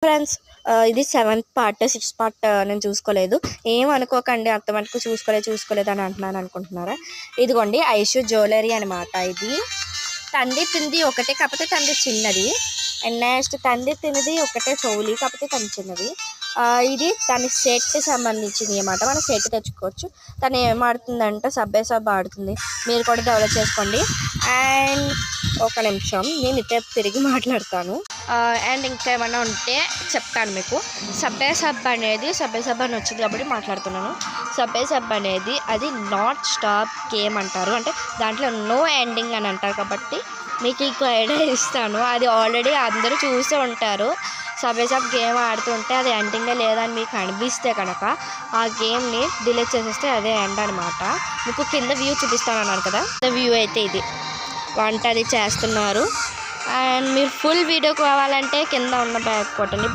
Friends, ఇది 7th part 6th part నేను చూసుకోలేదు. ఏమనుకోకండి, అంత మటుకు చూసుకోలేదు అని అనుకుంటున్నారా? ఇదిగోండి ఐషు జ్యువెలరీ అనమాట. ఇది తండ్రి తింది ఒకటే, కాకపోతే తండ్రి చిన్నది. అండ్ నెక్స్ట్ తండ్రి తినది ఒకటే చెవులి, కాకపోతే తను చిన్నది. ఇది తన సెట్ సంబంధించింది అనమాట. మనం సెట్ తెచ్చుకోవచ్చు. తను ఏం ఆడుతుందంటే సబ్బే సబ్ ఆడుతుంది. మీరు కూడా డెవలప్ చేసుకోండి. అండ్ ఒక నిమిషం నేను ఇటే తిరిగి మాట్లాడతాను. అండ్ ఇంకా ఏమైనా ఉంటే చెప్తాను మీకు. సబ్బే సబ్ అని వచ్చింది కాబట్టి మాట్లాడుతున్నాను. సబ్బే సబ్ అనేది అది నాట్ స్టాప్ గేమ్ అంటారు. అంటే దాంట్లో నో ఎండింగ్ అని అంటారు. కాబట్టి మీకు ఇంకో ఐడియా ఇస్తాను. అది ఆల్రెడీ అందరూ చూసే ఉంటారు. సబ్బే సబ్ గేమ్ ఆడుతుంటే అది ఎండింగే లేదని మీకు అనిపిస్తే కనుక ఆ గేమ్ని డిలీట్ చేసేస్తే అదే ఎండ్ అనమాట. మీకు కింద వ్యూ చూపిస్తాను అన్నాను కదా, వ్యూ అయితే ఇది వంట అది చేస్తున్నారు. అండ్ మీరు ఫుల్ వీడియో కావాలంటే కింద ఉన్న బ్యాగ్ కొట్టండి.